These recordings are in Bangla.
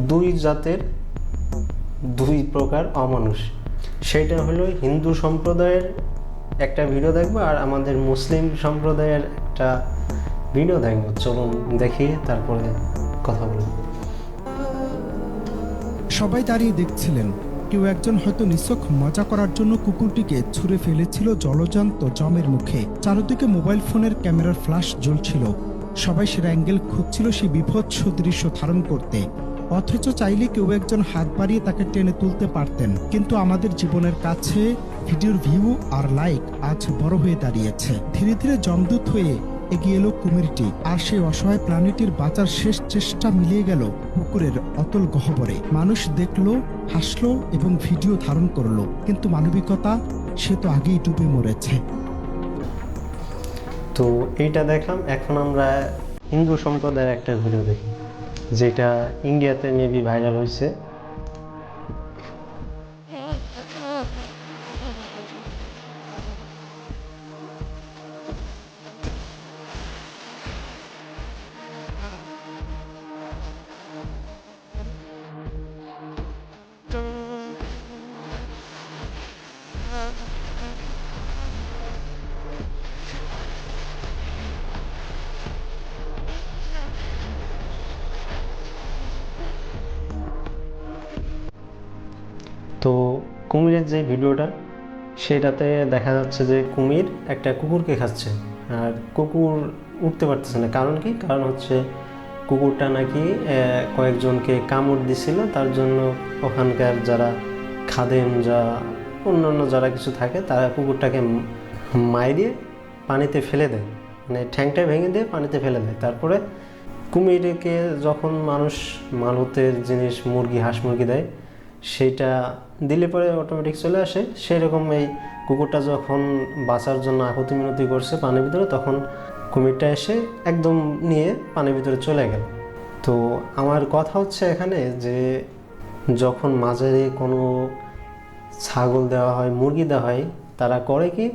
দুই জাতের দুই প্রকার অমানুষ। সেটা হলো হিন্দু সম্প্রদায়ের একটা ভিডিও দেখবো আর আমাদের মুসলিম সম্প্রদায়ের একটা ভিডিও দেখবো। চলুন দেখি, তারপরে কথা বলবো। সবাই দাঁড়িয়ে দেখছিলেন। কেউ একজন হয়তো নিছক মজা করার জন্য কুকুরটিকে ছুঁড়ে ফেলেছিল জলজান্ত জমের মুখে। চারদিকে মোবাইল ফোনের ক্যামেরার ফ্ল্যাশ জ্বলছিল। সবাই সেরা অ্যাঙ্গেল খুঁজছিল সেই বিভৎস দৃশ্য ধারণ করতে, অথচ চাইলে কেউ একজন হাত বাড়িয়ে তাকে টেনে তুলতে পারতেন। কিন্তু আমাদের জীবনের কাছে ভিডিওর ভিউ আর লাইক আজ বড় হয়ে দাঁড়িয়েছে। ধীরে ধীরে জমদূত হয়ে এগিয়ে এলো কুমিরটি, আর সেই অসহায় প্রাণীটির বাঁচার শেষ চেষ্টা মিলিয়ে গেল পুকুরের অতল গহ্বরে। মানুষ দেখলো, হাসলো এবং ভিডিও ধারণ করলো, কিন্তু মানবিকতা সে তো আগেই ডুবে মরেছে। তো এইটা দেখলাম। এখন আমরা হিন্দু সম্প্রদায়ের একটা ভিডিও দেখি, যেটা ইন্ডিয়াতে মেবি ভাইরাল হয়েছে। তো কুমিরের যে ভিডিওটা, সেটাতে দেখা যাচ্ছে যে কুমির একটা কুকুরকে খাচ্ছে, আর কুকুর উঠতে পারতেছে না। কারণ কি? কারণ হচ্ছে কুকুরটা নাকি কয়েকজনকে কামড় দিছিল, তার জন্য ওখানকার যারা খাদেম, যা অন্যান্য যারা কিছু থাকে, তারা কুকুরটাকে মাইরিয়ে পানিতে ফেলে দেয়, মানে ঠ্যাংটা ভেঙে দিয়ে পানিতে ফেলে দেয়। তারপরে কুমিরকে যখন মানুষ মালতের জিনিস, মুরগি, হাঁস মুরগি দেয়, সেইটা দিলে পরে অটোমেটিক চলে আসে। সেরকম এই কুকুরটা যখন বাঁচার জন্য আকুতি মিনতি করছে পানির ভিতরে, তখন কুমিরটা এসে একদম নিয়ে পানির ভিতরে চলে গেল। তো আমার কথা হচ্ছে এখানে যে যখন মাঝারি কোনো ছাগল দেওয়া হয়, মুরগি দেওয়া হয়, তারা করে কি,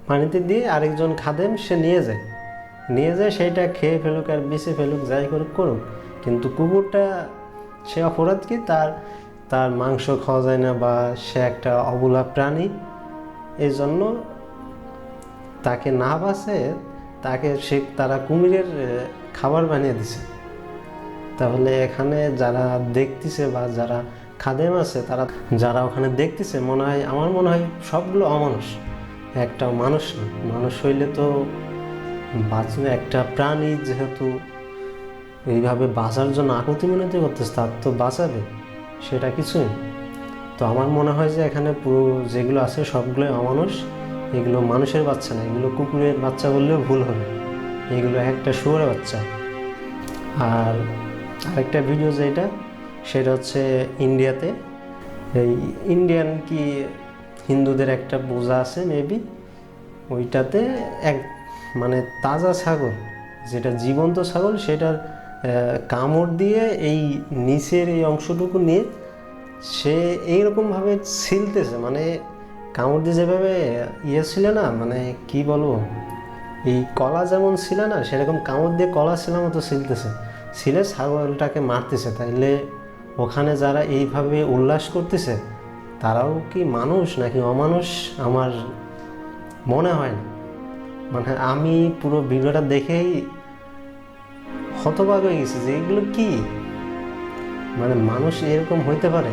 পানিতে দিয়ে আরেকজন খাদেম সে নিয়ে যায় সেইটা খেয়ে ফেলুক আর বেঁচে ফেলুক, যাই করুক। কিন্তু কুকুরটা সে অপরাধ কি, তার মাংস খাওয়া যায় না, বা সে একটা অবলা প্রাণী, এই জন্য তাকে না বাঁচে তারা কুমিরের খাবার বানিয়ে দিছে। তাহলে এখানে যারা দেখতেছে বা যারা খাদেম আছে, তারা যারা ওখানে দেখতেছে, আমার মনে হয় সবগুলো অমানুষ, একটা মানুষ না। মানুষ হইলে তো বাঁচবে, একটা প্রাণী যেহেতু এইভাবে বাঁচার জন্য আকুতি মিনতি করতেছে, তার তো বাঁচাবে, সেটা কিছুই। তো আমার মনে হয় যে এখানে পুরো যেগুলো আছে সবগুলোই অমানুষ। এগুলো মানুষের বাচ্চা না, এগুলো কুকুরের বাচ্চা বললেও ভুল হবে। এগুলো একটা শুয়োরের বাচ্চা। আর আরেকটা ভিডিও যেটা, সেটা হচ্ছে ইন্ডিয়াতে, এই ইন্ডিয়ান কি হিন্দুদের একটা পূজা আছে মেবি, ওইটাতে মানে তাজা ছাগল, যেটা জীবন্ত ছাগল, সেটার কামড় দিয়ে এই নিচের এই অংশটুকু নিয়ে সে এইরকমভাবে ছিলতেছে, মানে কামড় দিয়ে যেভাবে ছিল না, মানে কি বলবো, এই কলা যেমন ছিল না, সেরকম কামড় দিয়ে কলা ছিলার মতো ছিলে ছাগলটাকে মারতেছে। তাইলে ওখানে যারা এইভাবে উল্লাস করতেছে, তারাও কি মানুষ নাকি অমানুষ আমার মনে হয় না। মানে আমি পুরো ভিডিওটা দেখেই হতবাক হয়ে গেছি যে এগুলো কি, মানে মানুষ এরকম হইতে পারে।